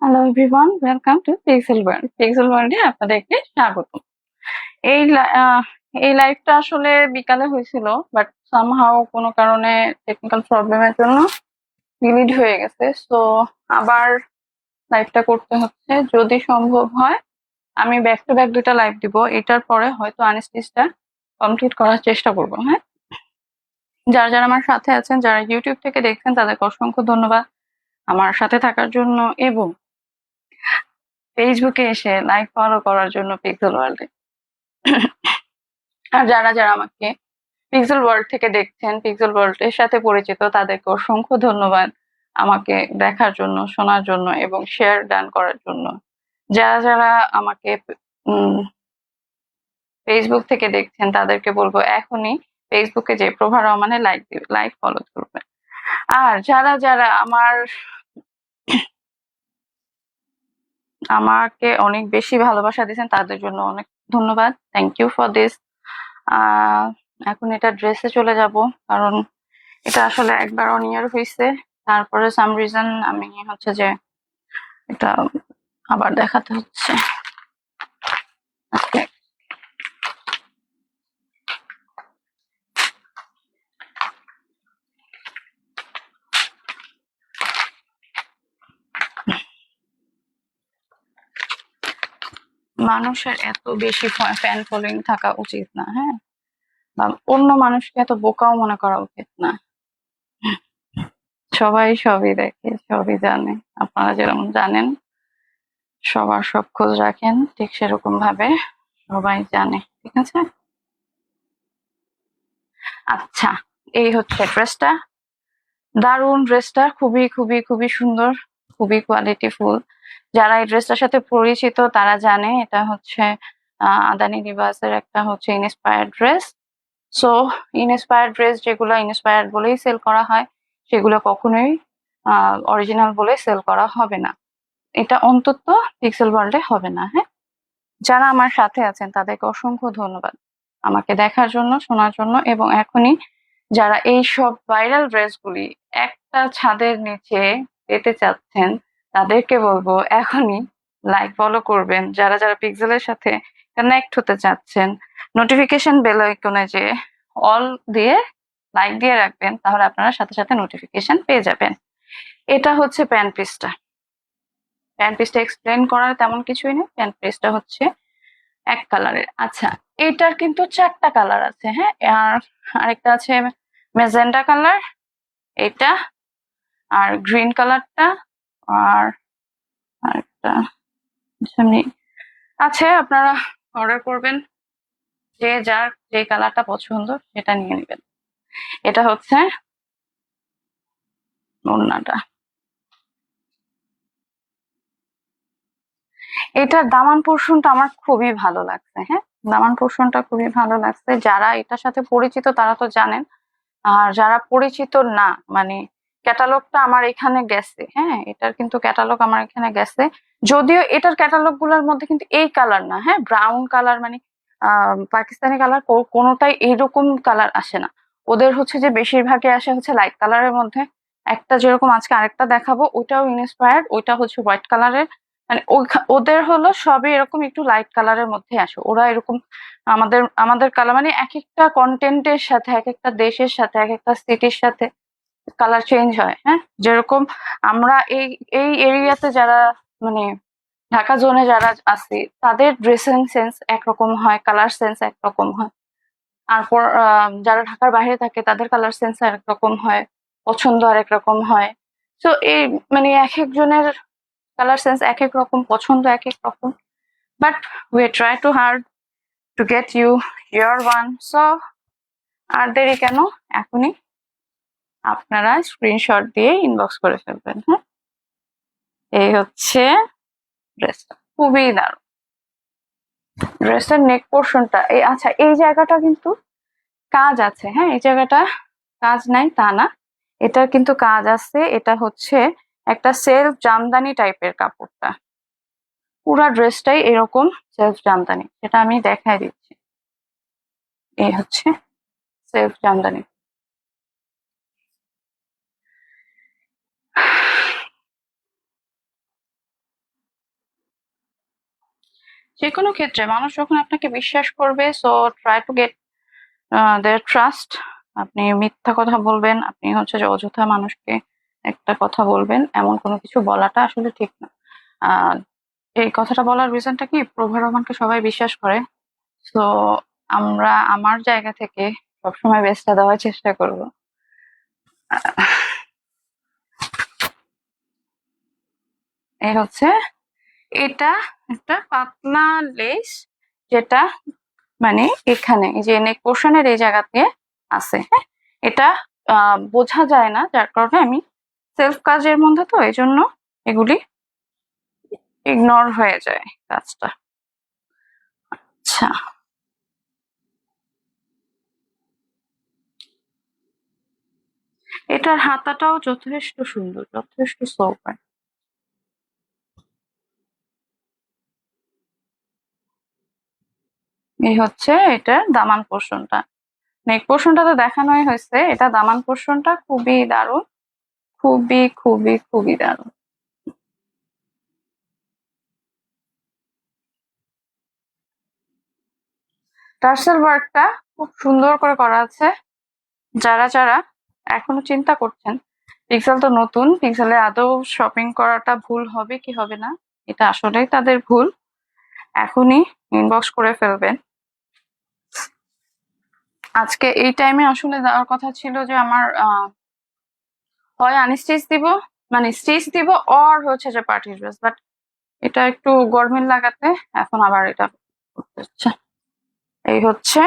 Hello everyone, welcome to pixel world. Pixel ওয়ার্ল্ডে আপনাদেরকে স্বাগত। এই এই লাইভটা আসলে বিকালে হয়েছিল, বাট সামহাও কোনো কারণে টেকনিক্যাল প্রবলেমের জন্য ডিলিট হয়ে গেছে। সো আবার লাইভটা করতে হচ্ছে। যদি সম্ভব হয় আমি ব্যাক টু ব্যাক দুটা লাইভ দিব, এটার পরে হয়তো আনস্টিচটা কমপ্লিট করার চেষ্টা করবো। হ্যাঁ, যারা যারা আমার সাথে আছেন, যারা ইউটিউব থেকে দেখছেন, তাদেরকে অসংখ্য ধন্যবাদ আমার সাথে থাকার জন্য এবং ফেসবুকে এসে লাইক ফলো করার জন্য পিক্সেল ওয়ার্ল্ডে। আর যারা যারা আমাকে পিক্সেল ওয়ার্ল্ড থেকে দেখছেন, পিক্সেল ওয়ার্ল্ডের সাথে পরিচিত, তাদেরকে অসংখ্য ধন্যবাদ আমাকে দেখার জন্য, শোনার জন্য এবং শেয়ার ডান করার জন্য। যারা যারা আমাকে ফেসবুক থেকে দেখছেন, তাদেরকে বলবো এখনই ফেসবুকে যে প্রভা রহমানে লাইক ফলো করবেন। আর যারা যারা আমাকে অনেক বেশি ভালোবাসা দিয়েছেন, তাদের জন্য অনেক ধন্যবাদ। Thank you for this. এখন এটা ড্রেসে চলে যাব, কারণ এটা আসলে একবার অন ইয়ার হয়েছে, তারপরে সাম রিজন আমি হচ্ছে যে এটা আবার দেখাতে হচ্ছে। আজকে মানুষের এত বেশি ফ্যান ফলোইং থাকা উচিত না, হ্যাঁ, বা অন্য মানুষকে এত বোকাও মনে করা উচিত না। সবাই সবই দেখে, সবই জানে। আপনারা যেরকম জানেন সবার সব খোঁজ রাখেন, ঠিক সেরকম ভাবে সবাই জানে। ঠিক আছে, আচ্ছা, এই হচ্ছে ড্রেসটা। দারুন ড্রেসটা, খুবই খুবই খুবই সুন্দর, খুবই কোয়ালিটিফুল। যারা এই ড্রেসটার সাথে পরিচিত তারা জানে এটা হচ্ছে আদানি লিবাসের একটা হচ্ছে inspired dress. So inspired dress যেগুলো ইনস্পায়ার্ড বলেই সেল করা হয়, সেগুলো কখনোই অরিজিনাল বলে সেল করা হবে না। এটা অন্তত পিক্সেল ওয়ার্ল্ডে হবে না। হ্যাঁ, যারা আমার সাথে আছেন তাদেরকে অসংখ্য ধন্যবাদ আমাকে দেখার জন্য, শোনার জন্য এবং এখনই যারা এই সব ভাইরাল ড্রেসগুলি একটা ছাদের নিচে পেতে চাচ্ছেন, তাদেরকে বলবো এখনই লাইক ফলো করবেন। যারা যারা পিক্সেলের সাথে কানেক্ট হতে চাচ্ছেন, নোটিফিকেশন বেল আইকনে যে অল দিয়ে লাইক দিয়ে রাখবেন, তাহলে আপনারা সাথে সাথে নোটিফিকেশন পেয়ে যাবেন। এটা হচ্ছে প্যান্ট পিসটা। প্যান্ট পিসটা এক্সপ্লেন করার তেমন কিছুই নেই। প্যান্ট পিসটা হচ্ছে এক কালারের। আচ্ছা, এটার কিন্তু চারটা কালার আছে। হ্যাঁ, আর আরেকটা আছে মেজেন্টা কালার, এটা আর গ্রিন কালারটা, আর আরেকটা সামনে আছে। আপনারা অর্ডার করবেন, যে যার যে কালারটা পছন্দ সেটা নিয়ে নেবেন। এটা হচ্ছে ওড়নাটা। এটার দামান পোর্শনটা আমার খুবই ভালো লাগছে। হ্যাঁ, দামান পোর্শনটা খুবই ভালো লাগছে। যারা এটার সাথে পরিচিত তারা তো জানেন, আর যারা পরিচিত না, মানে ক্যাটালগটা আমার এখানে গেছে। হ্যাঁ, এটার কিন্তু ক্যাটালগ আমার এখানে গেছে, যদিও এটার ক্যাটালগ গুলোর মধ্যে কিন্তু এই কালার না। হ্যাঁ, ব্রাউন কালার, মানে পাকিস্তানি কালার কোনোটাই এইরকম কালার আসে না। ওদের হচ্ছে যে বেশিরভাগই আসে হচ্ছে লাইট কালারের মধ্যে। একটা যেরকম আজকে আরেকটা দেখাবো, ওইটাও ইন্সপায়ার্ড, ওইটা হচ্ছে হোয়াইট কালারের। মানে ওদের হলো সবই এরকম একটু লাইট কালারের মধ্যে আসে। ওরা এরকম আমাদের আমাদের কালার, মানে এক একটা কন্টেন্টের সাথে, এক একটা দেশের সাথে, এক একটা সিটির সাথে কালার চেঞ্জ হয়। হ্যাঁ, যেরকম আমরা এই এই এরিয়াতে যারা, মানে ঢাকা জোনে যারা আছি, তাদের ড্রেসিং সেন্স একরকম হয়, কালার সেন্স একরকম হয়। তারপর যারা ঢাকার বাইরে থাকে তাদের কালার সেন্স আরেক রকম হয়, পছন্দ আরেক রকম হয়। তো এই মানে এক একজনের কালার সেন্স এক এক রকম, পছন্দ এক এক রকম, but we try to hard to get you your one. So আর দেরি কেন, এখনই আপনারা স্ক্রিনশট দিয়ে ইনবক্স করে ফেলবেন। হ্যাঁ, এই হচ্ছে ড্রেসটা, খুবই দারুণ। ড্রেসের নেক পোর্শনটা এই, আচ্ছা, এই জায়গাটা কিন্তু কাজ আছে। হ্যাঁ, এই জায়গাটা কাজ নাই তা না, এটার কিন্তু কাজ আছে। এটা হচ্ছে একটা সেলফ জামদানি টাইপের কাপড়টা, পুরা ড্রেসটাই এরকম সেলফ জামদানি, সেটা আমি দেখাই দিচ্ছি। এই হচ্ছে সেলফ জামদানি। যে কোনো ক্ষেত্রে মানুষ যখন আপনাকে বিশ্বাস করবে, so try to get their trust. আপনি মিথ্যা কথা বলবেন, আপনি হচ্ছে যে অযথা মানুষকে একটা কথা বলবেন, এমন কোনো কিছু বলাটা আসলে ঠিক না। আহ এই কথাটা বলার রিজনটা কি, প্রভা রহমানকে সবাই বিশ্বাস করে। তো আমার জায়গা থেকে সবসময় বেস্টটা দেওয়ার চেষ্টা করব। এই হচ্ছে, এটা একটা পাতলা লেস, যেটা মানে এখানে এই যে নেক পোর্শনের এই জায়গাতে আছে, হ্যাঁ। এটা বোঝা যায় না, যার কারণে আমি সেলফ কাজের মধ্যে তো এই জন্য এগুলি ইগনোর হয়ে যায় কাজটা। আচ্ছা, এটার হাতাটাও যথেষ্ট সুন্দর, যথেষ্ট সোবার। এই হচ্ছে এটার দামান পোর্শনটা। নেক পোর্শনটা তো দেখানোই হয়েছে, এটা দামান পোর্শনটা খুবই দারুণ, খুবই খুবই খুবই দারুণ। টার্সেল ওয়ার্কটা খুব সুন্দর করে করা আছে। যারা যারা এখনো চিন্তা করছেন পিক্সেল তো নতুন, পিক্সেলে আদৌ শপিং করাটা ভুল হবে কি হবে না, এটা আসলেই তাদের ভুল। এখনই ইনবক্স করে ফেলবেন। আজকে এই টাইমে আসলে দেওয়ার কথা ছিল যে আমার হয় আনস্টিচ দিব, মানে স্টিচ দিব, অর হচ্ছে যে পার্টি ড্রেস, বাট এটা একটু গরমিল লাগাতে এখন আবার এটা করতে হচ্ছে। এই হচ্ছে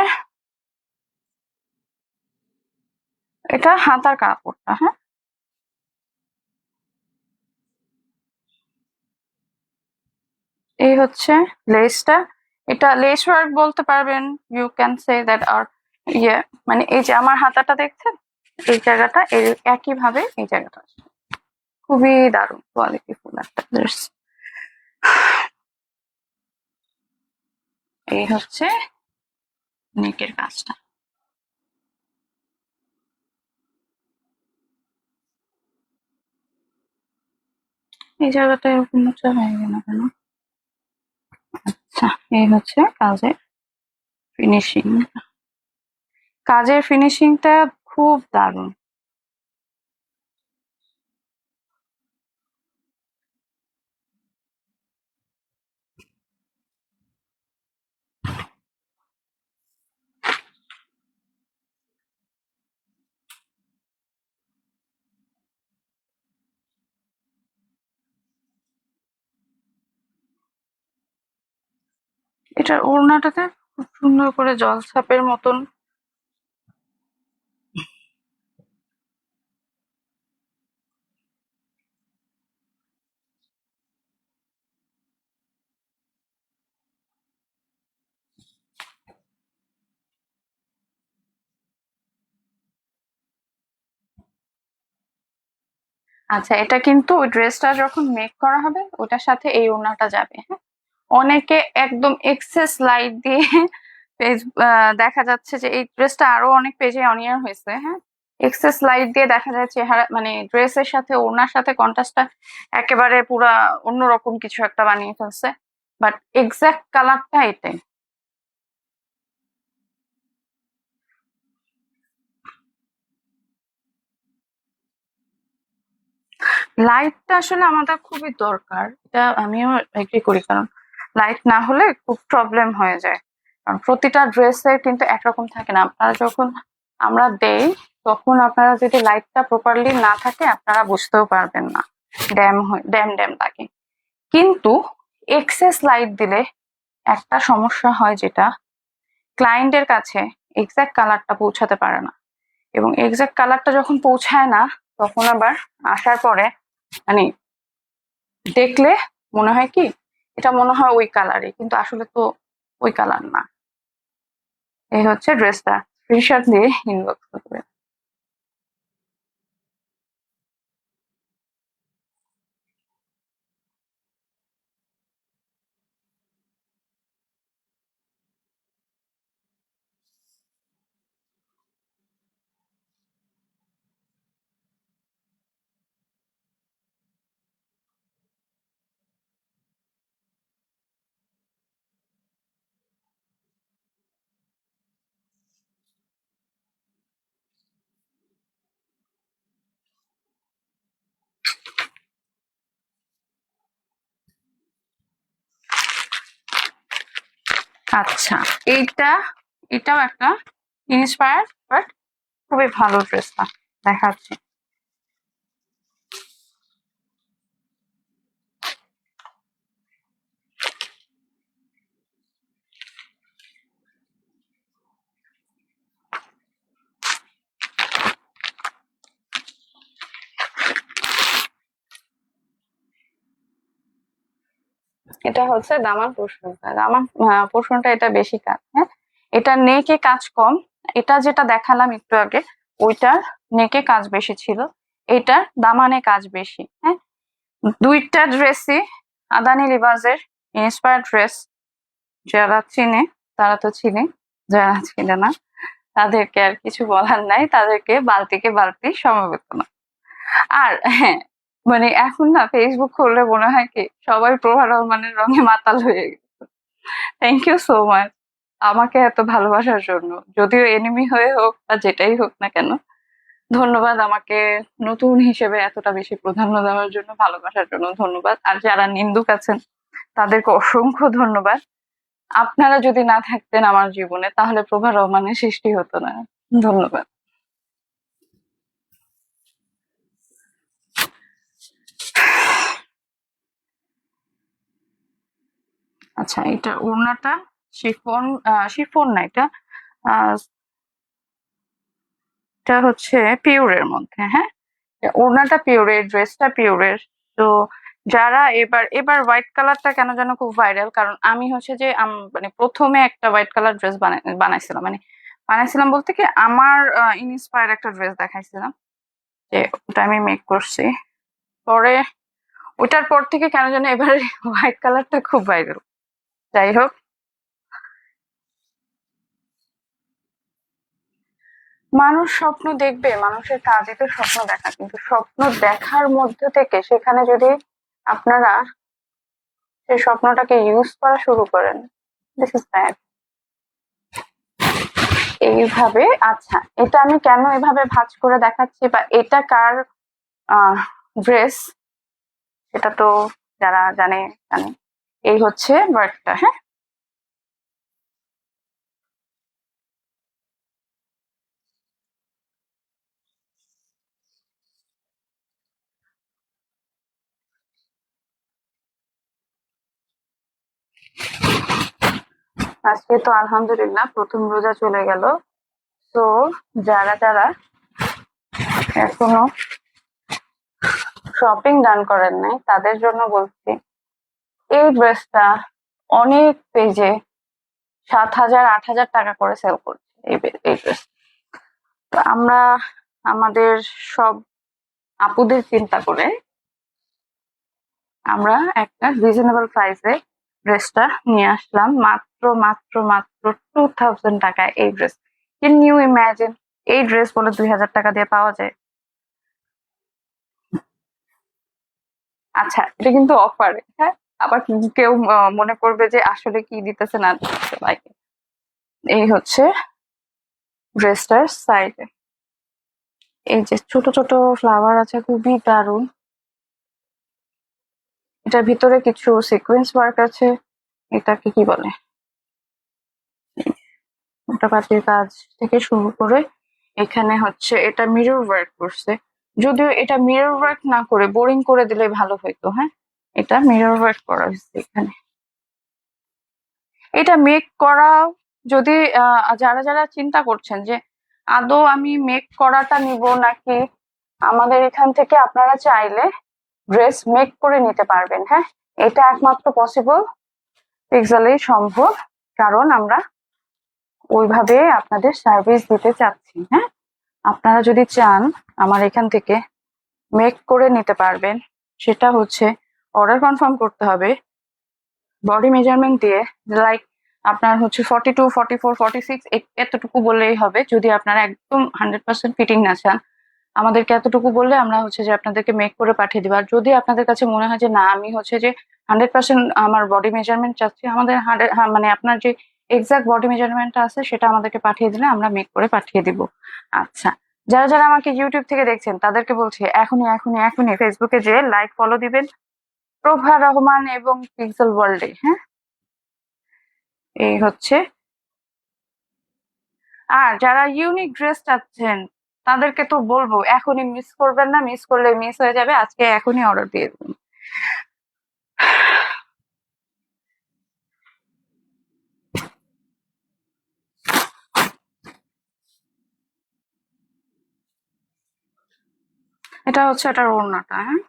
এটা হাতার কাপড়টা, হ্যাঁ। এই হচ্ছে লেসটা, এটা লেস ওয়ার্ক বলতে পারবেন, ইউ ক্যান সে দ্যাট। আর ইয়ে মানে এই যে আমার হাতাটা দেখছেন, এই জায়গাটা এই একই ভাবে এই জায়গাটা আছে। খুবই দারুণ কোয়ালিটি ফুল একটা ড্রেস। এই হচ্ছে নেকের কাজটা। এই জায়গাটা এরকম মোচা হয়ে গেল কেন? আচ্ছা, এই হচ্ছে কাজের ফিনিশিং। কাজের ফিনিশিংটা খুব দারুণ। এটার ওড়নাটাতে খুব সুন্দর করে জলছাপের মতন। আচ্ছা, এটা কিন্তু ওই ড্রেসটা যখন মেক করা হবে ওটার সাথে এই ওড়নাটা যাবে, হ্যাঁ। অনেকে একদম এক্সেস লাইট দিয়ে পেজ, দেখা যাচ্ছে যে এই ড্রেসটা আরো অনেক পেজে অনিয়ার হয়েছে, হ্যাঁ। এক্সেস লাইট দিয়ে দেখা যায় চেহারা, মানে ড্রেসের সাথে ওড়নার সাথে কন্ট্রাস্টটা একেবারে পুরা অন্যরকম কিছু একটা বানিয়ে ফেলছে, বাট এক্সাক্ট কালারটা এটাই। লাইটটা আসলে আমাদের খুবই দরকার, এটা আমিও এগ্রি করি, কারণ লাইট না হলে খুব প্রবলেম হয়ে যায়। কারণ প্রতিটা ড্রেসের কিন্তু একরকম থাকে না, আপনারা যখন আমরা দেই তখন আপনারা যদি লাইটটা প্রপারলি না থাকে আপনারা বুঝতেও পারবেন না, ড্যাম ড্যাম ড্যাম লাগে। কিন্তু এক্সেস লাইট দিলে একটা সমস্যা হয়, যেটা ক্লায়েন্টের কাছে এক্সাক্ট কালারটা পৌঁছাতে পারে না, এবং এক্সাক্ট কালারটা যখন পৌঁছায় না তখন আবার আসার পরে মানে দেখলে মনে হয় কি, এটা মনে হয় ওই কালারই, কিন্তু আসলে তো ওই কালার না। এই হচ্ছে ড্রেসটা, স্ক্রিনশট দিয়ে ইনবক্স করবে। আচ্ছা, এটাও একটা ইন্সপায়ার বাট খুবই ভালো ড্রেসটা দেখাচ্ছি। এটা হচ্ছে দামান পোর্শনটা, দামান পোর্শনটা এটা বেশি কাজ, হ্যাঁ। এটা নেকে কাজ কম, এটা যেটা দেখালাম একটু আগে ওইটার নেকে কাজ বেশি ছিল, এটার দামানে কাজ বেশি, হ্যাঁ। দুইটা ড্রেসই আদানি লিবাজের ইন্সপায়ার ড্রেস। যারা চিনে তারা তো চিনে, যারা চিনে না তাদেরকে আর কিছু বলার নাই, তাদেরকে বালতিকে বালতি সমবেত না। আর হ্যাঁ, মানে এখন না ফেসবুক খুললে মনে হয় কি সবাই প্রভা রহমানের রঙে মাতাল হয়ে গেছে। থ্যাংক ইউ সো মাচ আমাকে এত ভালোবাসার জন্য, যদিও এনিমি হয়ে হোক বা যেটাই হোক না কেন। ধন্যবাদ আমাকে নতুন হিসেবে এতটা বেশি প্রাধান্য দেওয়ার জন্য, ভালোবাসার জন্য ধন্যবাদ। আর যারা নিন্দুক আছেন তাদেরকে অসংখ্য ধন্যবাদ। আপনারা যদি না থাকতেন আমার জীবনে তাহলে প্রভা রহমানের সৃষ্টি হতো না। ধন্যবাদ। আচ্ছা, এটা ওড়নাটা শিফন, শিফন না, এটা এটা হচ্ছে পিওরের মধ্যে, হ্যাঁ। ওড়নাটা পিওরের, ড্রেসটা পিওরের। তো যারা এবার এবার হোয়াইট কালারটা কেন যেন খুব ভাইরাল, কারণ আমি হচ্ছে যে মানে প্রথমে একটা হোয়াইট কালার ড্রেস বানাইছিলাম, মানে বানাইছিলাম বলতে কি আমার ইন্সপায়ার একটা ড্রেস দেখাইছিলাম, যে ওটা আমি মেক করছি। পরে ওইটার পর থেকে কেন যেন এবার হোয়াইট কালারটা খুব ভাইরাল। যাই হোক, মানুষ স্বপ্ন দেখবে, মানুষের কাজই তো স্বপ্ন দেখা, কিন্তু স্বপ্ন দেখার মধ্যে থেকে সেখানে যদি আপনারা সেই স্বপ্নটাকে ইউজ করা শুরু করেন, দিস ইজ ব্যাড। এইভাবে, আচ্ছা এটা আমি কেন এভাবে ভাঁজ করে দেখাচ্ছি বা এটা কার ড্রেস সেটা তো যারা জানে জানে। এই হচ্ছে ওয়ার্কটা, হ্যাঁ। আজকে তো আলহামদুলিল্লাহ প্রথম রোজা চলে গেল। তো যারা যারা এখনো শপিং ডান করেন নাই তাদের জন্য বলছি, এই ড্রেসটা অনেক পেজে 7,000 8,000 টাকা করে সেল করছে এই ড্রেস। তো আমরা আমাদের সব আপুদের চিন্তা করে আমরা একটা রিজনেবল প্রাইসে ড্রেসটা নিয়ে আসলাম, মাত্র মাত্র মাত্র 2,000 টাকায় এই ড্রেস। ক্যান ইউ ইমাজিন, এই ড্রেস বলে 2,000 টাকা দিয়ে পাওয়া যায়? আচ্ছা, এটা কিন্তু অফারে, হ্যাঁ। আবার কেউ মনে করবে যে আসলে কি দিতেছে না দিতেছে। লাইক এই হচ্ছে ড্রেসটার সাইডে এই যে ছোট ছোট ফ্লাওয়ার আছে, খুবই দারুণ। এটার ভিতরে কিছু সিকোয়েন্স ওয়ার্ক আছে, এটাকে কি বলে, মোটা পাতির কাজ থেকে শুরু করে এখানে হচ্ছে এটা মিরর ওয়ার্ক করছে। যদিও এটা মিরর ওয়ার্ক না করে বোরিং করে দিলে ভালো হইতো, হ্যাঁ। এটা মিরর ওয়ার্ক করা হয়েছে এখানে। এটা মেক করা, যদি যারা যারা চিন্তা করছেন যে আদৌ আমি মেক করাটা নিব নাকি, আমাদের এখান থেকে আপনারা চাইলে ড্রেস মেক করে নিতে পারবেন, হ্যাঁ। এটা একমাত্র পসিবল, পিক্সেলেই সম্ভব, কারণ আমরা ওইভাবে আপনাদের সার্ভিস দিতে চাচ্ছি, হ্যাঁ। আপনারা যদি চান আমার এখান থেকে মেক করে নিতে পারবেন, সেটা হচ্ছে অর্ডার কনফার্ম করতে হবে বডি মেজারমেন্ট দিয়ে। লাইক আপনার হচ্ছে 42 44 46 এতটুকু বললেই হবে। যদি আপনারা একদম 100% ফিটিং না চান, আমাদেরকে এতটুকু বললে আমরা হচ্ছে যে আপনাদেরকে মেক করে পাঠিয়ে দেবো। আর যদি আপনাদের কাছে মনে হয় যে না আমি হচ্ছে যে 100% আমার বডি মেজারমেন্ট চাচ্ছি, আমাদের মানে আপনার যে এক্সাক্ট বডি মেজারমেন্টটা আছে সেটা আমাদেরকে পাঠিয়ে দিলে আমরা মেক করে পাঠিয়ে দিব। আচ্ছা, যারা যারা আমাকে ইউটিউব থেকে দেখছেন তাদেরকে বলছি এখনই এখনই এখনই ফেসবুকে যে লাইক ফলো দিবেন প্রভা রহমান এবং পিক্সেল ওয়ার্ল্ডে, হ্যাঁ। এই হচ্ছে। আর যারা ইউনিক ড্রেস চাচ্ছেন তাদেরকে তো বলবো এখনই মিস করবেন না, মিস করলে মিস হয়ে যাবে, আজকে এখনই অর্ডার দিয়ে দেবেন। এটা হচ্ছে এটার ওড়নাটা, হ্যাঁ।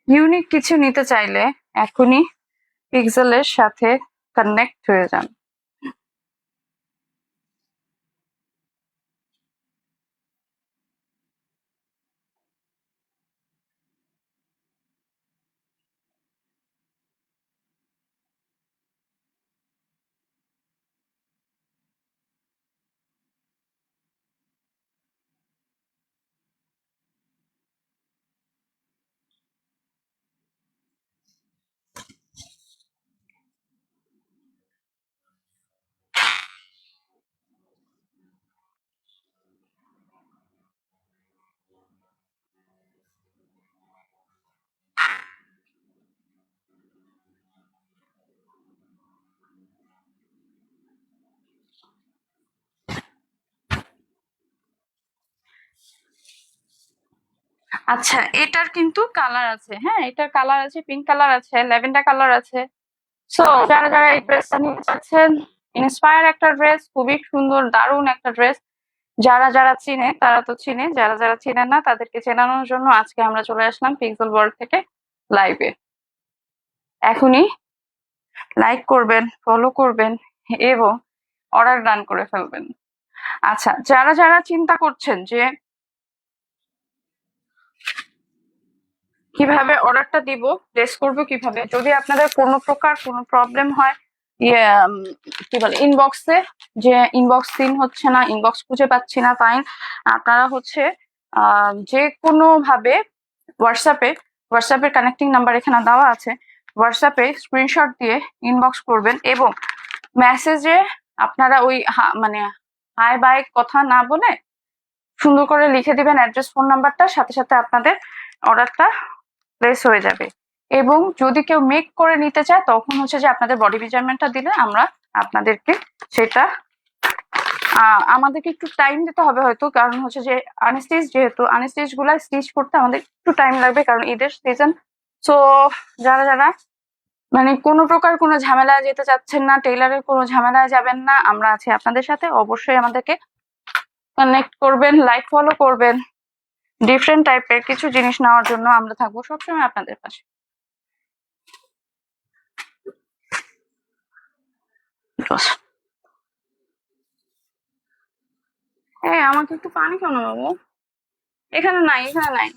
ইউনিক কিছু নিতে চাইলে এখনই পিক্সেলের সাথে কানেক্ট হয়ে যান। আচ্ছা, এটার কিন্তু কালার আছে, হ্যাঁ, এটার কালার আছে, পিঙ্ক কালার আছে, ল্যাভেন্ডার কালার আছে। সো যারা যারা এই ড্রেসটা নিতে চাচ্ছেন, ইন্সপায়ার একটা ড্রেস, খুবই সুন্দর দারুণ একটা ড্রেস। যারা যারা চিনে তারা তো চিনে, যারা যারা চিনেন না তাদেরকে চেনানোর জন্য আজকে আমরা চলে আসলাম পিক্সেল ওয়ার্ল্ড থেকে লাইভে। এখনই লাইক করবেন, ফলো করবেন এবং অর্ডার ডান করে ফেলবেন। আচ্ছা, যারা যারা চিন্তা করছেন যে কিভাবে অর্ডারটা দিব, প্লেস করব কিভাবে, যদি আপনাদের কোনো প্রকার কোনো প্রবলেম হয়, ইয়ে কি বলে ইনবক্সে, যে ইনবক্স সিন হচ্ছে না, ইনবক্স খুঁজে পাচ্ছি না, ফাইন, আপনারা হচ্ছে যে কোনো ভাবে হোয়াটসঅ্যাপের কানেক্টিং নাম্বার এখানে দেওয়া আছে, হোয়াটসঅ্যাপে স্ক্রিনশট দিয়ে ইনবক্স করবেন এবং মেসেজে আপনারা ওই মানে হাই বাই কথা না বলে সুন্দর করে লিখে দিবেন অ্যাড্রেস, ফোন নাম্বারটা, সাথে সাথে আপনাদের অর্ডারটা প্লেস হয়ে যাবে। এবং যদি কেউ মেক করে নিতে চায় তখন হচ্ছে যে আপনাদের বডি মেজারমেন্টটা দিলে আমরা আপনাদেরকে সেটা আমাদেরকে একটু টাইম দিতে হবে হয়তো, কারণ হচ্ছে যে আনস্টিচ, যেহেতু আনস্টিচ গুলা স্টিচ করতে আমাদের একটু টাইম লাগবে কারণ ঈদের সিজন। সো যারা যারা মানে কোনো প্রকার কোনো ঝামেলায় যেতে চাচ্ছেন না, টেইলারের কোনো ঝামেলায় যাবেন না, আমরা আছি আপনাদের সাথে, অবশ্যই আমাদেরকে কানেক্ট করবেন, লাইক ফলো করবেন। ডিফারেন্ট টাইপের কিছু জিনিস নেওয়ার জন্য আমরা থাকবো সবসময় আপনাদের পাশে। এই আমাকে একটু পানি খাও না বাবু, এখানে নাই, এখানে নাই,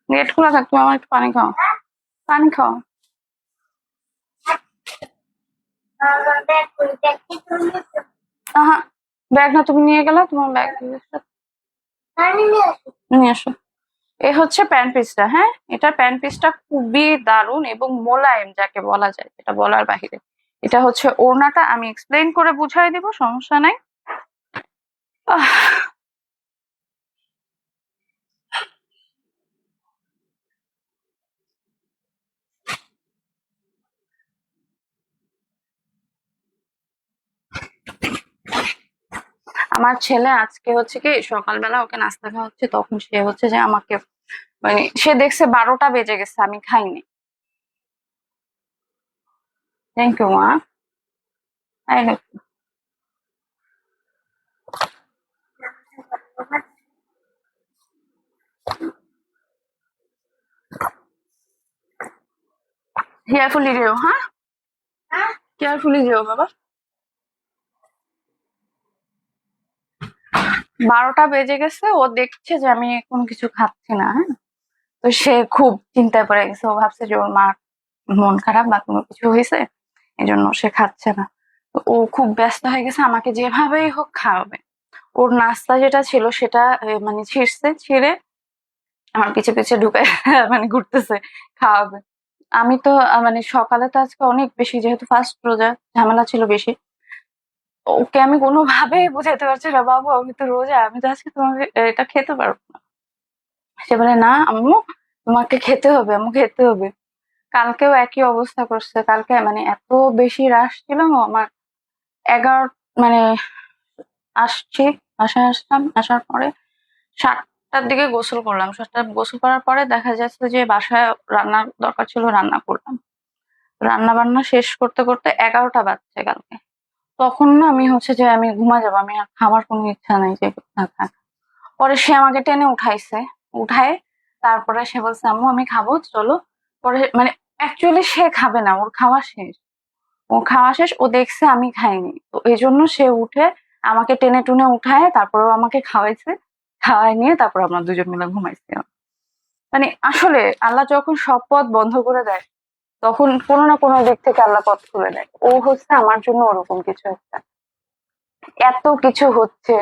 গেট খোলা থাক, তুমি আমার একটু পানি খাও, পানি খাও। আহা, ব্যাগ না, তুমি নিয়ে গেলা, তোমার ব্যাগ নিয়ে আসো। এ হচ্ছে প্যান্ট পিসটা, হ্যাঁ, এটার প্যান্ট পিসটা খুবই দারুণ এবং মোলায়েম যাকে বলা যায়, এটা বলার বাহিরে। এটা হচ্ছে ওড়নাটা, আমি এক্সপ্লেন করে বুঝাই দিব, সমস্যা নাই। আমার ছেলে আজকে হচ্ছে কি সকালবেলা ওকে নাস্তা খাওয়া হচ্ছে, তখন সে হচ্ছে যে আমাকে মানে সে দেখছে 12টা বেজে গেছে, আমি খাইনি। থ্যাংক ইউ মা, আই লাভ ইউ। কেয়ারফুলি যেও, হ্যাঁ, কেয়ারফুলি যেও বাবা। 12টা বেজে গেছে, ও দেখছে যে আমি কোনো কিছু খাচ্ছি না, হ্যাঁ, তো সে খুব চিন্তায় পড়ে গেছে, ও ভাবছে যে ওর মা মন খারাপ বা কোনো কিছু হয়েছে, এই জন্য সে খাচ্ছে না। তো ও খুব ব্যস্ত হয়ে গেছে, আমাকে যেভাবেই হোক খাওয়াবে। ওর নাস্তা যেটা ছিল সেটা মানে ছিঁড়ে আমার পিছে পিছে ঢুকে মানে ঘুরতেছে খাওয়াবে। আমি তো মানে সকালে তো আজকে অনেক বেশি, যেহেতু ফার্স্ট রোজা, ঝামেলা ছিল বেশি, ওকে আমি কোনোভাবেই বুঝাইতে পারছি না, বাবু আমি তো রোজা, আমি তো আজকে তোমাকে এটা খেতে পারবো না। সে বলে না আম্মু, তোমাকে খেতে হবে, আম্মু খেতে হবে। কালকেও একই অবস্থা করছে। কালকে মানে এত বেশি রাশ ছিল আমার। 11 মানে আসছি, বাসায় আসলাম, আসার পরে 7টার দিকে গোসল করলাম। 7টা গোসল করার পরে দেখা যাচ্ছে যে বাসায় রান্নার দরকার ছিল, রান্না করলাম। রান্না বান্না শেষ করতে করতে 11টা বাজছে কালকে। তখন না আমি হচ্ছে যে আমি ঘুমা যাবো, আমি আর খাবার কোনো ইচ্ছা নাই যে না থাক। পরে সে আমাকে টেনে উঠাইছে, উঠায় তারপরে সে বলছে আম্মু আমি খাবো চলো। পরে মানে অ্যাকচুয়ালি সে খাবে না, ওর খাওয়া শেষ। ও খাওয়া শেষ, ও দেখছে আমি খাইনি, তো এই জন্য সে উঠে আমাকে টেনে টুনে উঠায় তারপরেও আমাকে খাওয়াইছে। খাওয়াই নিয়ে তারপর আমরা দুজন মিলে ঘুমাইছি। মানে আসলে আল্লাহ যখন সব পথ বন্ধ করে দেয়, তখন কোনো না কোনো দিক থেকে আল্লাহ পথ খুলে দেয়। ও হচ্ছে আমার জন্য ওরকম কিছু একটা। এত কিছু হচ্ছে,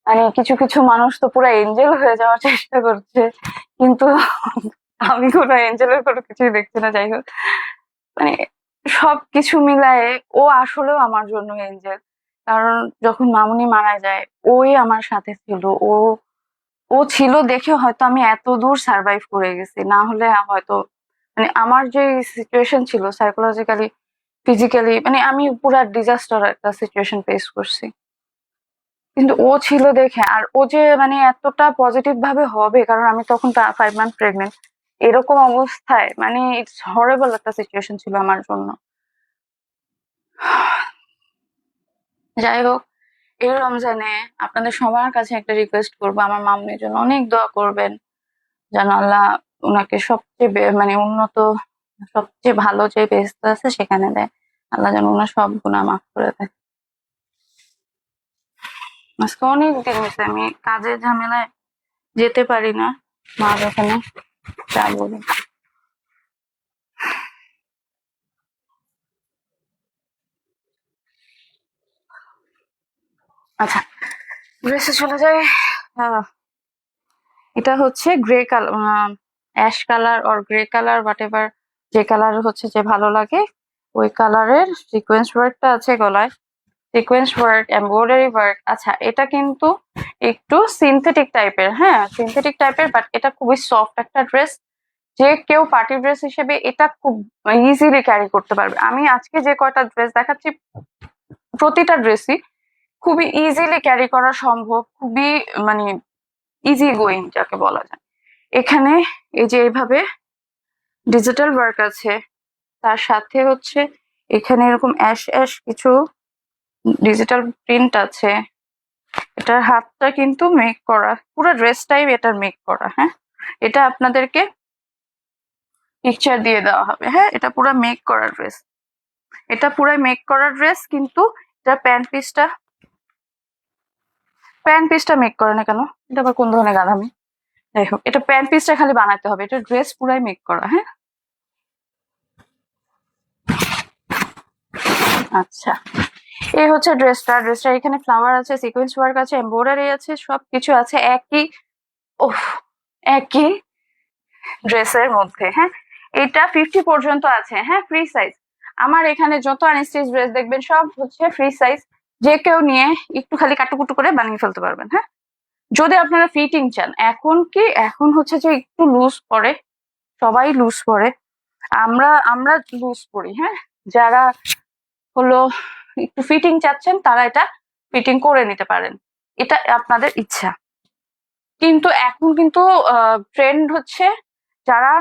মানে কিছু কিছু মানুষ তো পুরো এঞ্জেল হয়ে যাওয়ার চেষ্টা করছে, কিন্তু আমি কোনো এঞ্জেলের কোনো কিছুই দেখছি না। যাই হোক, মানে সবকিছু মিলায়ে ও আসলেও আমার জন্য এঞ্জেল। কারণ যখন মামুনি মারা যায়, ওই আমার সাথে ছিল। ও ও ছিল দেখে হয়তো আমি এত দূর সার্ভাইভ করে গেছি, না হলে হয়তো মানে আমার যে সিচুয়েশন ছিল সাইকোলজিক্যালি, ফিজিক্যালি, মানে আমি পুরা ডিজাস্টার একটা সিচুয়েশন ফেস করছি। কিন্তু ও ছিল দেখে, আর ও যে মানে এতটা পজিটিভ ভাবে হবে, কারণ আমি তখন 5 মান্থ প্রেগনেন্ট। এরকম অবস্থায় মানে ইটস হরেবল একটা সিচুয়েশন ছিল আমার জন্য। যাই হোক, এই রমজানে আপনাদের সবার কাছে একটা রিকোয়েস্ট করবো, আমার মাম্মির জন্য অনেক দোয়া করবেন, যেন আল্লাহ ওনাকে সবচেয়ে মানে উন্নত, সবচেয়ে ভালো যে বেস্ট আছে সেখানে দেয়। আল্লাহ যেন ওনার সব গুনাহ মাফ করে দেয়। আজকে অনেক দিন হয়েছে আমি কাজের ঝামেলায় যেতে পারি না মা যেখানে, যা বলি। আচ্ছা, ড্রেসে চলে যাই। আহ, এটা হচ্ছে grey colour, ash colour or grey colour, what ever, যে কালার হচ্ছে যে ভালো লাগে ওই কালারের সিকোয়েন্স ওয়ার্কটা আছে গলায়। Sequence work, embroidery work. আচ্ছা, এটা কিন্তু একটু সিনথেটিক টাইপের, হ্যাঁ সিনথেটিক টাইপের, বাট এটা খুবই সফট একটা ড্রেস। যে কেউ পার্টি ড্রেস হিসেবে এটা খুব ইজিলি ক্যারি করতে পারবে। আমি আজকে যে কয়টা ড্রেস দেখাচ্ছি, প্রতিটা ড্রেসই খুবই ইজিলি ক্যারি করা সম্ভব, খুবই মানে ইজি গোয়িং যাকে বলা যায়। এখানে এই যে এইভাবে ডিজিটাল ওয়ার্ক আছে, তার সাথে হচ্ছে এখানে এরকম অ্যাশ অ্যাশ কিছু ডিজিটাল প্রিন্ট আছে। এটার হাতটা কিন্তু মেক করা, পুরো ড্রেসটাই এটার মেক করা। হ্যাঁ, এটা আপনাদেরকে পিকচার দিয়ে দেওয়া হবে। হ্যাঁ, এটা পুরো মেক করা ড্রেস, এটা পুরো মেক করা ড্রেস। কিন্তু এটা প্যান্ট পিসটা মেক করে না কেন, এটা আবার কোন ধরনের গাধামি। যাই হোক, এটা প্যান্ট পিসটা খালি বানাতে হবে, এটা ড্রেস পুরাই মেক করা। হ্যাঁ, আচ্ছা, এই হচ্ছে ড্রেসটা এখানে ফ্লাওয়ার আছে, সিকোয়েন্স ওয়ার্ক আছে, এমব্রয়ডারি আছে, সবকিছু আছে একই, ওহ, একই ড্রেসের মধ্যে। হ্যাঁ, এটা 50 পর্যন্ত আছে। হ্যাঁ, ফ্রি সাইজ। আমার এখানে যত আনস্টিচ ড্রেস দেখবেন সব হচ্ছে ফ্রি সাইজ, যে কেউ নিয়ে একটু খালি কাটুকুটু করে বানিয়ে ফেলতে পারবেন। হ্যাঁ, যদি আপনারা ফিটিং চান। এখন কি, এখন হচ্ছে যে একটু লুজ পরে, সবাই লুজ পরে, আমরা আমরা লুজ পরি। হ্যাঁ, যারা হলো একটু ফিটিং চাচ্ছেন তারা এটা ফিটিং করে নিতে পারেন, এটা আপনাদের ইচ্ছা। কিন্তু এখন কিন্তু ট্রেন্ড হচ্ছে, যারা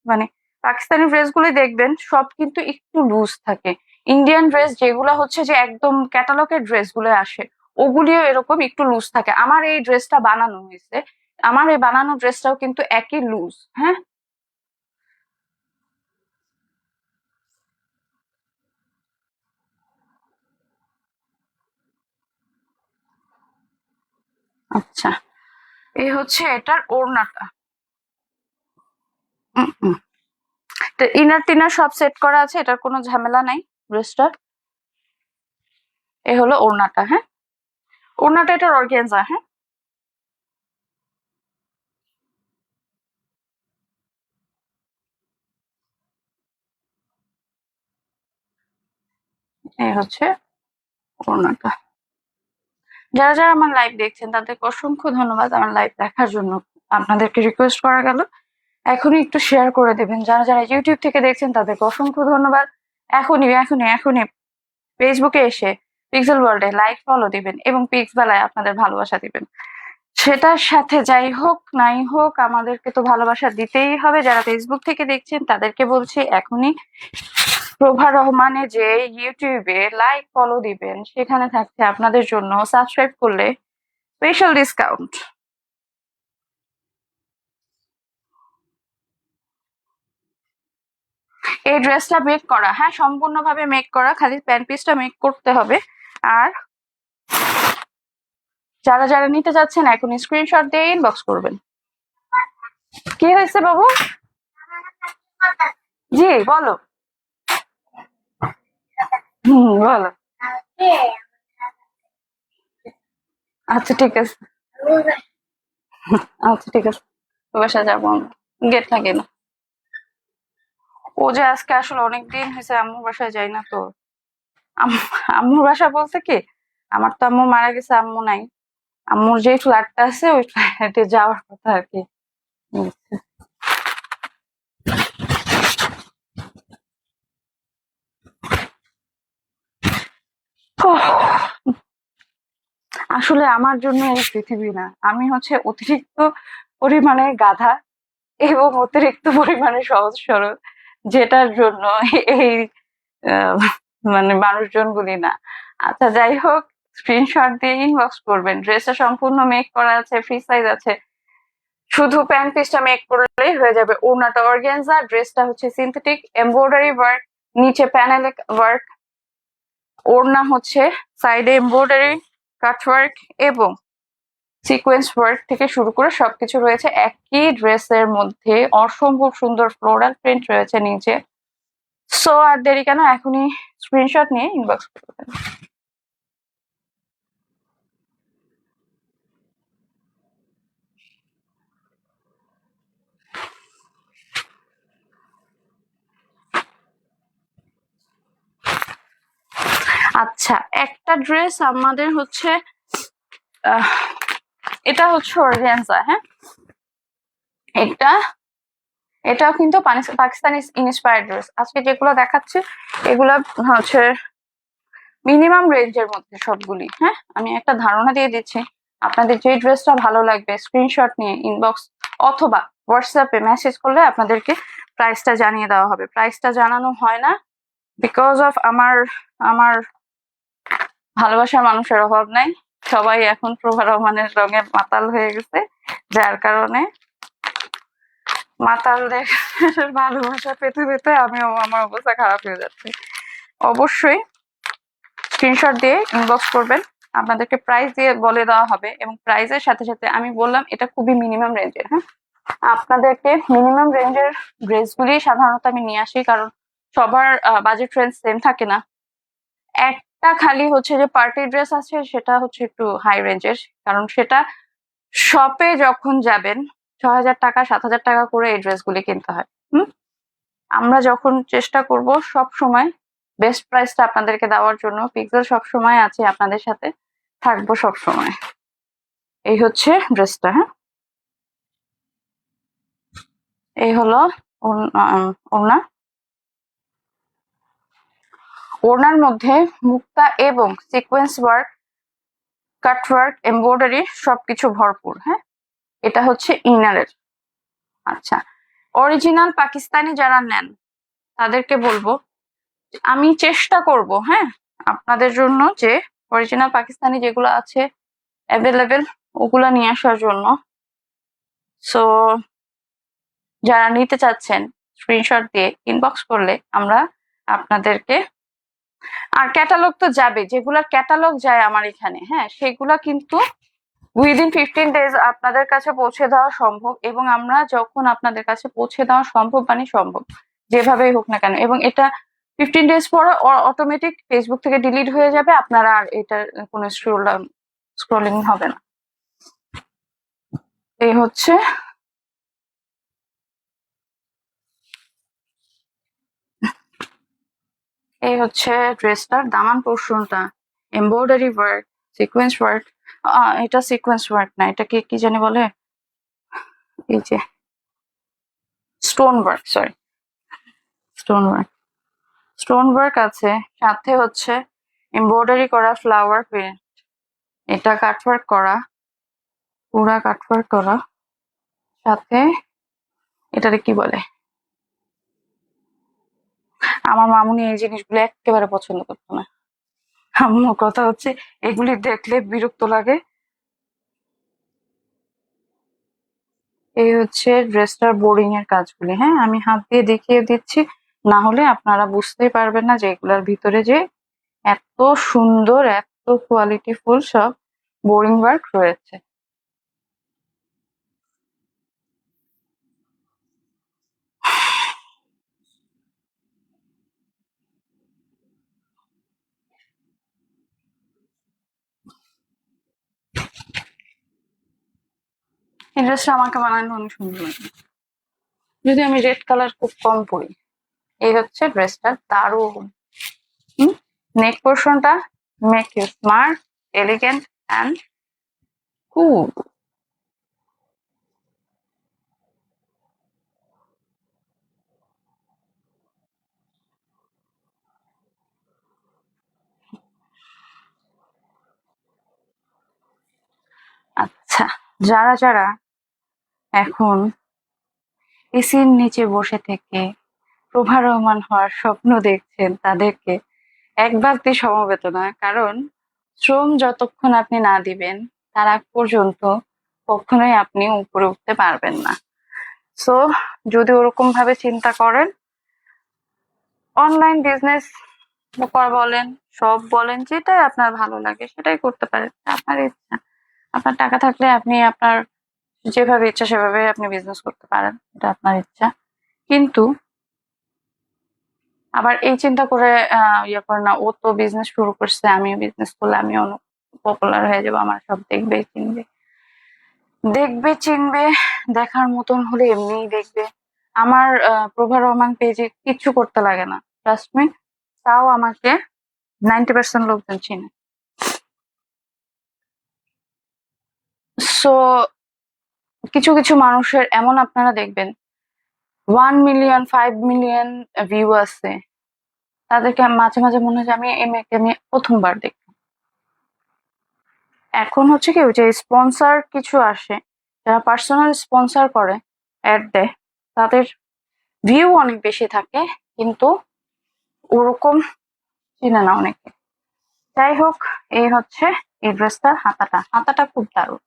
মানে পাকিস্তানি ড্রেস গুলো দেখবেন সব কিন্তু একটু লুজ থাকে। ইন্ডিয়ান ড্রেস যেগুলো হচ্ছে যে একদম ক্যাটালগের ড্রেস গুলো আসে, ওগুলিও এরকম একটু লুজ থাকে। আমার এই ড্রেসটা বানানো হয়েছে, আমার এই বানানো ড্রেসটাও কিন্তু একই লুজ। হ্যাঁ, আচ্ছা, এই হচ্ছে এটার ওড়নাটা। ইনার টিনার সব সেট করা আছে, এটার কোনো ঝামেলা নাই ড্রেসটার। এ হলো ওড়নাটা। হ্যাঁ, ওড়নাটা এটার অর্গেনজা। হ্যাঁ, এই হচ্ছে ওড়নাটা। যারা যারা আমার লাইভ দেখছেন তাদেরকে অসংখ্য ধন্যবাদ আমার লাইভ দেখার জন্য। আপনাদেরকে রিকোয়েস্ট করা গেল এখনই একটু শেয়ার করে দেবেন। যারা যারা ইউটিউব থেকে দেখছেন তাদেরকে অসংখ্য ধন্যবাদ। এখনই ফেসবুকে এসে পিক্সেল ওয়ার্ল্ডে লাইক ফলো দিবেন এবং পিক্স বেলায় আপনাদের ভালোবাসা দিবেন। সেটার সাথে যাই হোক নাই হোক আমাদেরকে তো ভালোবাসা দিতেই হবে। যারা ফেসবুক থেকে দেখছেন তাদেরকে বলছি এখনই প্রভা রহমানে যে ইউটিউবে লাইক ফলো দিবেন, সেখানে থাকছে আপনাদের জন্য সাবস্ক্রাইব করলে স্পেশাল ডিসকাউন্ট। এই ড্রেসটা মেক করা, হ্যাঁ সম্পূর্ণভাবে মেক করা, খালি প্যান্ট পিসটা মেক করতে হবে। আর যারা যারা নিতে যাচ্ছেন এখন স্ক্রিনশট দিয়ে ইনবক্স করবেন। কি হয়েছে বাবু? জি বলো। বলো। আচ্ছা ঠিক আছে, আচ্ছা ঠিক আছে, বাসা যাবো আমরা, গেট লাগে না। ও যে আজকে আসলে অনেকদিন হয়েছে আম্মুর বাসায় যাই না তো। আম্মুর বাসা বলতে কি, আমার তো আম্মু মারা গেছে, আম্মু নাই। আম্মুর যে ফ্ল্যাটটা আছে ওই ফ্ল্যাটে যাওয়ার কথা আর কি। আসলে আমার জন্য এই পৃথিবী না, আমি হচ্ছে অতিরিক্ত পরিমাণে গাধা এবং অতিরিক্ত পরিমাণে সহজ সরল, যেটার জন্য এই মানে মানুষজন গুলি না। আচ্ছা যাই হোক, স্ক্রিনশট দিয়ে ইনবক্স করবেন। ড্রেসটা সম্পূর্ণ মেক করা আছে, ফ্রি সাইজ আছে, শুধু প্যান্ট পিসটা মেক করলেই হয়ে যাবে। ওড়নাটা অর্গানজা, ড্রেসটা হচ্ছে সিনথেটিক, এমব্রয়ডারি ওয়ার্ক, নিচে প্যানেল ওয়ার্ক, ওড়না হচ্ছে সাইডে এমব্রয়ডারি কাট ওয়ার্ক এবং সিকোয়েন্স ওয়ার্ক থেকে শুরু করে সবকিছু রয়েছে একই ড্রেসের মধ্যে। অসম্ভব সুন্দর ফ্লোরাল প্রিন্ট রয়েছে নিচে। সো আর দেরি কেন, এখনই স্ক্রিনশট নিয়ে ইনবক্স করবেন। আচ্ছা, একটা ড্রেস আমাদের হচ্ছে এটা হচ্ছে অর্গানজা, হ্যাঁ এটাও কিন্তু পাকিস্তানি ইন্সপায়ার্ড ড্রেস। আজকে যেগুলো দেখাচ্ছে এগুলো হচ্ছে মিনিমাম রেঞ্জের মধ্যে সবগুলি। হ্যাঁ আমি একটা ধারণা দিয়ে দিচ্ছি, আপনাদের যে ড্রেসটা ভালো লাগবে স্ক্রিনশট নিয়ে ইনবক্স অথবা হোয়াটসঅ্যাপে মেসেজ করলে আপনাদেরকে প্রাইসটা জানিয়ে দেওয়া হবে। প্রাইসটা জানানো হয় না বিকজ অফ আমার ভালোবাসার মানুষের অভাব নাই। সবাই এখন প্রভা রহমানের রঙে মাতাল হয়ে গেছে, যার কারণে মাতালদের ভালোবাসা পেতে পেতে আমিও আমার অবস্থা খারাপ হয়ে যাচ্ছে। অবশ্যই স্ক্রিনশট দিয়ে ইনবক্স করবেন, আপনাদেরকে প্রাইস দিয়ে বলে দেওয়া হবে এবং প্রাইসের সাথে সাথে আমি বললাম এটা খুবই মিনিমাম রেঞ্জের। হ্যাঁ আপনাদেরকে মিনিমাম রেঞ্জের ড্রেসগুলি সাধারণত আমি নিয়ে আসি, কারণ সবার বাজেট রেঞ্জ সেম থাকে না। একটা খালি হচ্ছে যে পার্টি ড্রেস আছে, সেটা হচ্ছে একটু হাই রেঞ্জের, কারণ সেটা শপে যখন যাবেন ৬,০০০ টাকা ৭,০০০ টাকা করে এই ড্রেসগুলি কিনতে হয়। আমরা যখন চেষ্টা করব সব সময় বেস্ট প্রাইসটা আপনাদেরকে দেওয়ার জন্য, পিক্সেল সব সময় আছে আপনাদের সাথে, থাকবো সব সময়। এই হচ্ছে ড্রেসটা। হ্যাঁ এই হলো ওড়না। ওড়নার মধ্যে মুক্তা এবং সিকোয়েন্স ওয়ার্ক, কাট ওয়ার্ক, এমব্রয়ডারি সবকিছু ভরপুর। হ্যাঁ এটা হচ্ছে ইনারের। আচ্ছা, অরিজিনাল পাকিস্তানি যারা নেন তাদেরকে বলবো, আমি চেষ্টা করব হ্যাঁ আপনাদের জন্য যে অরিজিনাল পাকিস্তানি যেগুলো আছে অ্যাভেলেবেল ওগুলা নিয়ে আসার জন্য। সো যারা নিতে চাচ্ছেন স্ক্রিনশট দিয়ে ইনবক্স করলে আমরা আপনাদেরকে, আর ক্যাটালগ তো যাবে, যেগুলা ক্যাটালগ যায় আমার এখানে, হ্যাঁ সেগুলা কিন্তু উইদিন 15 days আপনাদের কাছে পৌঁছে দেওয়া সম্ভব। এবং আমরা যখন আপনাদের কাছে পৌঁছে দেওয়া সম্ভব মানে সম্ভব যেভাবেই হোক না কেন, এবং এটা 15 days পরে অটোমেটিক ফেসবুক থেকে ডিলিট হয়ে যাবে, আপনারা আর এটার কোনো স্ক্রলিং হবে না। এই হচ্ছে ড্রেসটার দামান পোর্শনটা, এমব্রয়ডারি ওয়ার্ক, সিকোয়েন্স ওয়ার্ক এটা সিকোয়েন্স ওয়ার্ক না, এটাকে কি জানি বলে, এই যে stone work, sorry stone work, stone work আছে, সাথে হচ্ছে এমব্রয়ডারি করা ফ্লাওয়ার প্রিন্ট, এটা কাটওয়ার্ক করা, পুরা কাটওয়ার্ক করা, সাথে এটারে কি বলে, আমার মামুনি এই জিনিসগুলো একেবারে পছন্দ করতো না। আম্মুর কথা হচ্ছে এগুলি দেখলে বিরক্ত লাগে। এই হচ্ছে ড্রেসটার বোরিং এর কাজগুলি। হ্যাঁ, আমি হাত দিয়ে দেখিয়ে দিচ্ছি, না হলে আপনারা বুঝতেই পারবেন না যে এগুলার ভিতরে যে এত সুন্দর, এত কোয়ালিটিফুল সব বোরিং ওয়ার্ক রয়েছে। এই ড্রেসটা আমাকে বানানো অনেক সুন্দর লাগে, যদি আমি রেড কালার খুব কম পরি। এই হচ্ছে ড্রেসটা, দারুণ। নেক পোর্শনটা make you smart, elegant and cool. আচ্ছা, যারা যারা এখন এসির নিচে বসে থেকে প্রভা রহমান হওয়ার স্বপ্ন দেখছেন, তাদেরকে এক বালতি সমবেদনা। কারণ শ্রম যতক্ষণ আপনি না দিবেন, তার আগ পর্যন্ত কখনোই আপনি উপরে উঠতে পারবেন না। সো যদি ওরকম ভাবে চিন্তা করেন, অনলাইন বিজনেস বলেন, সব বলেন, যেটাই আপনার ভালো লাগে সেটাই করতে পারেন, আপনার ইচ্ছা। আপনার টাকা থাকলে আপনি আপনার যেভাবে ইচ্ছা সেভাবে আপনি বিজনেস করতে পারেন, এটা আপনার ইচ্ছা। কিন্তু আবার এই চিন্তা করে ইয়ে করে না, ও তো বিজনেস শুরু করছে, আমিও বিজনেস করলে আমিও পপুলার হয়ে যাবো, আমার সব দেখবে চিনবে। দেখবে চিনবে দেখার মতন হলে এমনিই দেখবে। আমার প্রভা রহমান পেজে কিচ্ছু করতে লাগে না, ট্রাস্ট মি, তাও আমাকে 90% লোকজন চিনে। সো কিছু কিছু মানুষের এমন আপনারা দেখবেন 1 মিলিয়ন 5 মিলিয়ন ভিউ আছে, তাদেরকে মাঝে মাঝে মনে হয় যে আমি এই মেয়েকে আমি প্রথমবার দেখি। এখন হচ্ছে কি, ওই যে স্পন্সর কিছু আসে, যারা পার্সোনাল স্পন্সর করে, অ্যাড দেয়, তাদের ভিউ অনেক বেশি থাকে, কিন্তু ওরকম চিনে না অনেকে। যাই হোক, এই হচ্ছে এই ড্রেসটার হাতাটা, হাতাটা খুব দারুণ,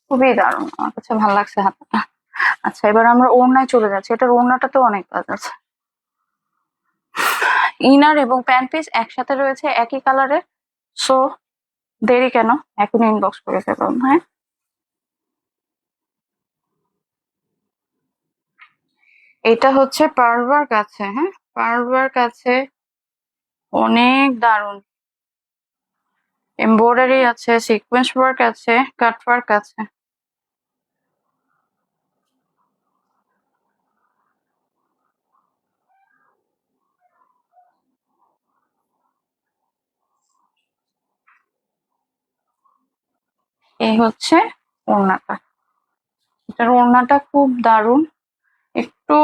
খুবই দারুণ, আমার কাছে ভালো লাগছে হাতাটা। আচ্ছা, এবার আমরা ওড়নায় চলে যাচ্ছি। এটার ওড়নাটাতেও অনেক কাজ আছে। ইনার এবং প্যান্ট পিস একসাথে রয়েছে একই কালারের। সো দেরি কেন, এখন ইনবক্স করে ফেলুন। হ্যাঁ, এটা হচ্ছে পার্ল ওয়ার্ক আছে। হ্যাঁ, পার্ল ওয়ার্ক আছে, অনেক দারুণ। এমব্রয়ডারি আছে, সিকোয়েন্স ওয়ার্ক আছে, কাট ওয়ার্ক আছে। এই হচ্ছে ওড়নাটা, এটার ওড়নাটা খুব দারুণ। একটু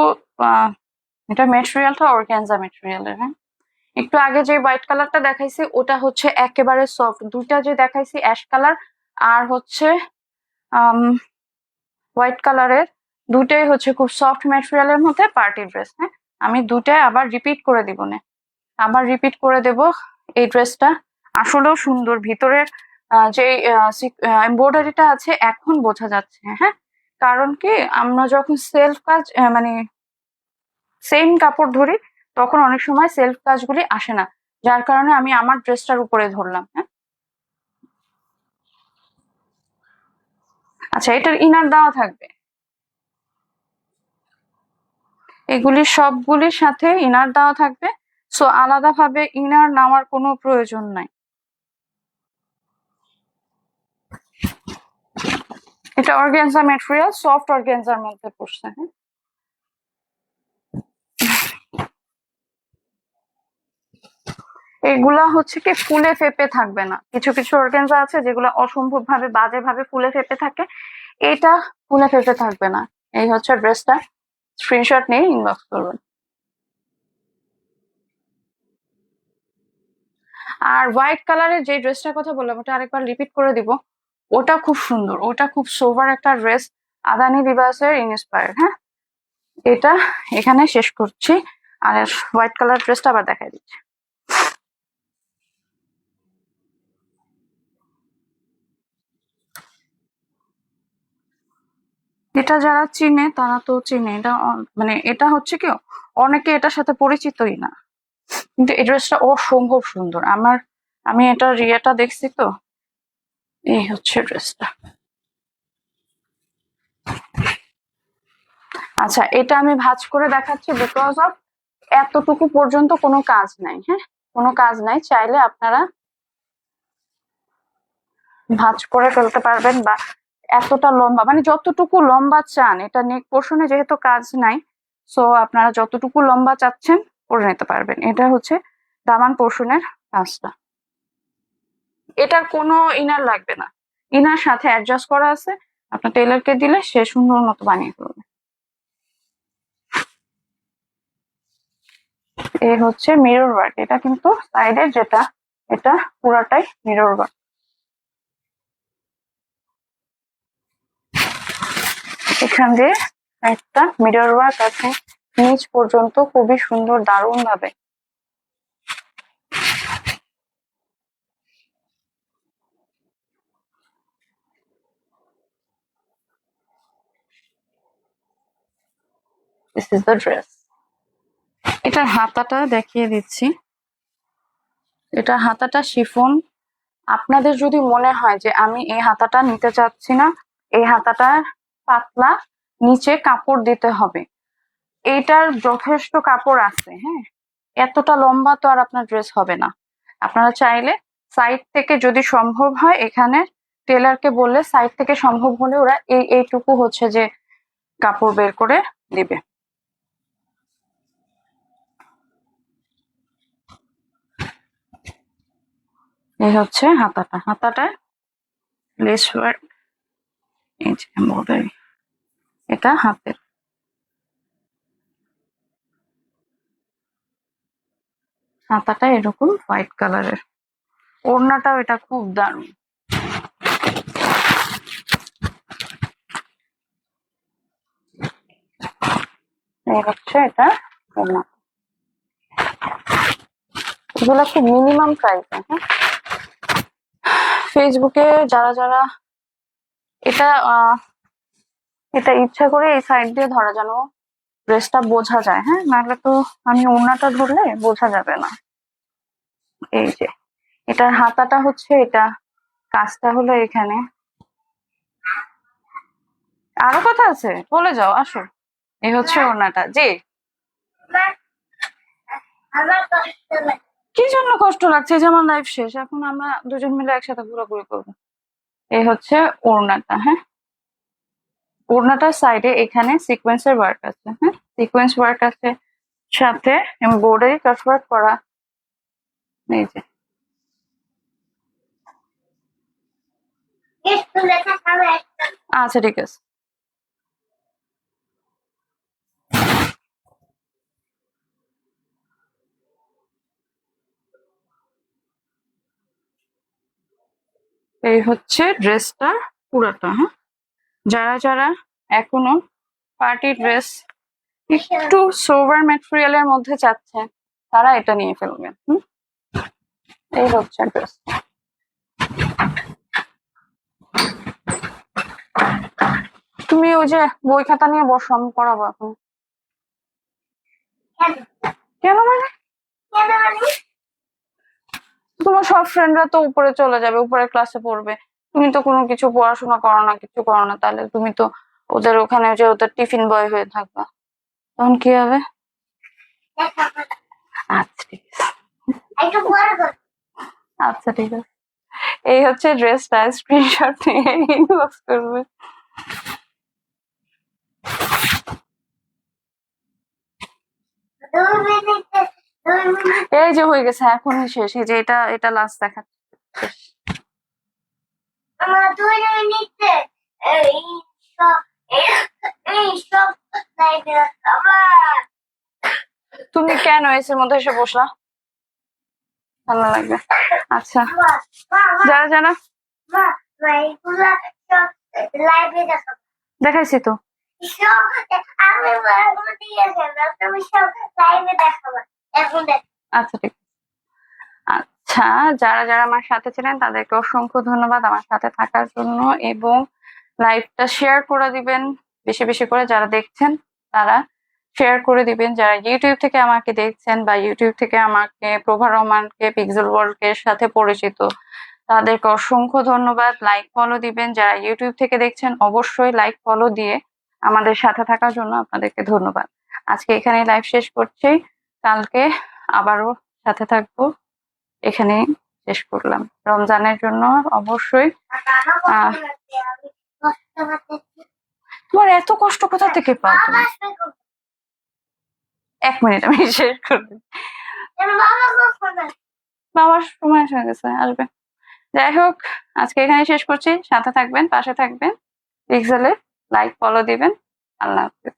এটা মেটেরিয়ালটা অর্গানজা মেটেরিয়ালের। হ্যাঁ, একটু আগে যে হোয়াইট কালারটা দেখাইছি ওটা হচ্ছে একেবারে সফট, দুইটা যে দেখাইছি অ্যাশ কালার আর হচ্ছে হোয়াইট কালারের, দুটাই হচ্ছে খুব সফট ম্যাটেরিয়ালের মধ্যে পার্টি ড্রেস। হ্যাঁ, আমি দুটাই আবার রিপিট করে দিব না, আবার রিপিট করে দেব। এই ড্রেসটা আসলেও সুন্দর, ভিতরের যে এমব্রয়ডারিটা আছে এখন বোঝা যাচ্ছে। হ্যাঁ, কারণ কি, আমরা যখন সেলফ কাজ মানে সেম কাপড় ধরি, তখন অনেক সময় সেলফ কাজগুলি আসে না, যার কারণে আমি আমার ড্রেসটার উপরে ধরলাম। হ্যাঁ, আচ্ছা, এটার ইনার দেওয়া থাকবে, এগুলি সবগুলির সাথে ইনার দেওয়া থাকবে। সো আলাদাভাবে ইনার নেওয়ার কোনো প্রয়োজন নাই। এটা অর্গানজা ম্যাটেরিয়াল, সফট অর্গানজার মধ্যে পড়ছে। হ্যাঁ, এগুলা হচ্ছে কি ফুলে ফেপে থাকবে না, কিছু কিছু অর্গানজা আছে যেগুলো অসম্ভব ভাবে বাজে ভাবে ফুলে ফেপে থাকে, এটা ফুলে ফেপে থাকবে না। এই হচ্ছে ড্রেসটা, স্ক্রিনশট নিয়ে ইনবক্স করবেন। আর হোয়াইট কালারের যে ড্রেসটার কথা বললাম ওটা আরেকবার রিপিট করে দিব, ওটা খুব সুন্দর, ওটা খুব সোভার একটা ড্রেস, আদানি বিবাসের ইন্সপায়ার্ড। হ্যাঁ, এটা এখানে শেষ করছি, আর হোয়াইট কালার ড্রেসটা আবার দেখাই দিচ্ছি। এটা যারা চিনে তারা তো চিনে, এটা মানে এটা হচ্ছে কি অনেকে এটার সাথে পরিচিতই না, কিন্তু এই ড্রেসটা অসম্ভব সুন্দর। আমি এটা রিয়াটা দেখছি তো, এই হচ্ছে ড্রেসটা। আচ্ছা, এটা আমি ভাঁজ করে দেখাচ্ছি বিকজ অফ এতটুকু পর্যন্ত কোনো কাজ নাই। হ্যাঁ, কোনো কাজ নাই, চাইলে আপনারা ভাঁজ করে ফেলতে পারবেন, বা এতটা লম্বা মানে যতটুকু লম্বা চান, এটা নেক পোর্শনে যেহেতু কাজ নাই, সো আপনারা যতটুকু লম্বা চাচ্ছেন করে নিতে পারবেন। এটা হচ্ছে দামান পোর্শনের কাজটা। এটার কোনো ইনার লাগবে না, ইনার সাথে অ্যাডজাস্ট করা আছে, আপনার টেলারকে দিলে সে সুন্দর মতো বানিয়ে ফেলবে। এই হচ্ছে মিরর ওয়ার্ক, এটা কিন্তু সাইডের যেটা, এটা পুরাটাই মিরর ওয়ার্ক। এখান দিয়ে একটা মিরর ওয়ার্ক আছে নিচ পর্যন্ত, খুবই সুন্দর, দারুণ ভাবে। This is the dress. এটার হাতাটা দেখিয়ে দিচ্ছি, এটা হাতাটা শিফন। আপনাদের যদি মনে হয় যে আমি এই হাতাটা নিতে চাচ্ছি না, এই হাতাটা পাতলা, নিচে কাপড় দিতে হবে, এইটার যথেষ্ট কাপড় আছে। হ্যাঁ, এতটা লম্বা তো আর আপনার ড্রেস হবে না। আপনারা চাইলে সাইড থেকে যদি সম্ভব হয়, এখানে টেলারকে বললে সাইড থেকে সম্ভব হলে ওরা এইটুকু হচ্ছে যে কাপড় বের করে দিবে। এই হচ্ছে হাতাটা, হাতাটায় লেস ওয়ার্ক, এই যে এমব্রয়ডারি, এটা হাতের। হাতাটা এরকম হোয়াইট কালারের, ওড়নাটাও এটা খুব দারুণ। এই হচ্ছে এটা ওড়না। এগুলো খুব মিনিমাম প্রাইস। হ্যাঁ, ফেসবুকে যারা যারা এটা এটা ইচ্ছা করে এই সাইড দিয়ে ধরা, যেন ড্রেসটা বোঝা যায়। হ্যাঁ, নাহলে তো আমি ওড়নাটা ধরলে বোঝা যাবে না। এই যে এটার হাতাটা হচ্ছে এটা, কাজটা হলো এখানে। আরো কথা আছে, বলে যাও, আসো। এই হচ্ছে ওড়নাটা। জি, কি জন্য কষ্ট লাগছে? যে আমার লাইফ শেষ, এখন আমরা দুজন মিলে একসাথে ঘোরাঘুরি করবো। এই হচ্ছে ওড়নাটা। হ্যাঁ, ওড়নাটার সাইডে এখানে সিকোয়েন্সের ওয়ার্ক আছে। হ্যাঁ, সিকোয়েন্স ওয়ার্ক আছে, সাথে এমব্রয়ডারি কাট ওয়ার্ক করা। এই যে আচ্ছা, ঠিক আছে। এই হচ্ছে ড্রেসটা পুরাটা। হ্যাঁ, যারা যারা এখনো পার্টি ড্রেস একটু সোভার ম্যাটেরিয়ালের মধ্যে চাচ্ছেন, তারা এটা নিয়ে ফেলবেন। এই হচ্ছে ড্রেস। তুমি ওই যে বই খাতা নিয়ে বসো, আমি পড়াবো এখন। কেন মানে? তোমার সব ফ্রেন্ডরা তো উপরে চলে যাবে, উপরে ক্লাসে পড়বে, তুমি তো কোনো কিছু পড়াশোনা করো না, কিছু করো না, তাহলে তুমি তো ওদের ওখানে যে ওদের টিফিন বয় হয়ে থাকবা, তখন কি হবে? আচ্ছা, ঠিক আছে। আচ্ছা, ঠিক আছে। এই হচ্ছে ড্রেসটা, স্ক্রিনশট নিয়ে ইনবক্স করবে। এই যে হয়ে গেছে, এখনই শেষ। এই যে এটা লাস্ট দেখা শেষ। আমার 2 মিনিটে এই সব লাইভে আবার তুমি কেন এসির মধ্যে এসে বসলা? ভালো লাগবে। আচ্ছা, যারা যারা মা এইগুলা সব লাইভে দেখাবো। দেখাইছি তো। সব আমি বলবো দিয়েছেন না, তুমি সব লাইভে দেখাবো এখন দেখ। আচ্ছা ঠিক আছে। আচ্ছা, যারা যারা আমার সাথে ছিলেন তাদেরকে অসংখ্য ধন্যবাদ আমার সাথে থাকার জন্য, এবং লাইভটা শেয়ার করে দিবেন বেশি বেশি করে। যারা দেখছেন তারা শেয়ার করে দিবেন। যারা ইউটিউব থেকে আমাকে দেখছেন বা ইউটিউব থেকে আমাকে প্রভা রহমানকে, পিক্সেল ওয়ার্ল্ডের সাথে পরিচিত, তাদেরকে অসংখ্য ধন্যবাদ। লাইক ফলো দিবেন। যারা ইউটিউব থেকে দেখছেন অবশ্যই লাইক ফলো দিয়ে আমাদের সাথে থাকার জন্য আপনাদেরকে ধন্যবাদ। আজকে এখানে লাইভ শেষ করছি, কালকে আবারও সাথে থাকবো। এখানে শেষ করলাম। রমজানের জন্য অবশ্যই তোমার এত কষ্ট কোথা থেকে পাও তুমি? 1 মিনিট আমি শেষ করবো। বাবার সময় হয়ে গেছে, আসবে। যাই হোক, আজকে এখানে শেষ করছি। সাথে থাকবেন, পাশে থাকবেন, পিক্সেলে লাইক ফলো দিবেন। আল্লাহ হাফেজ।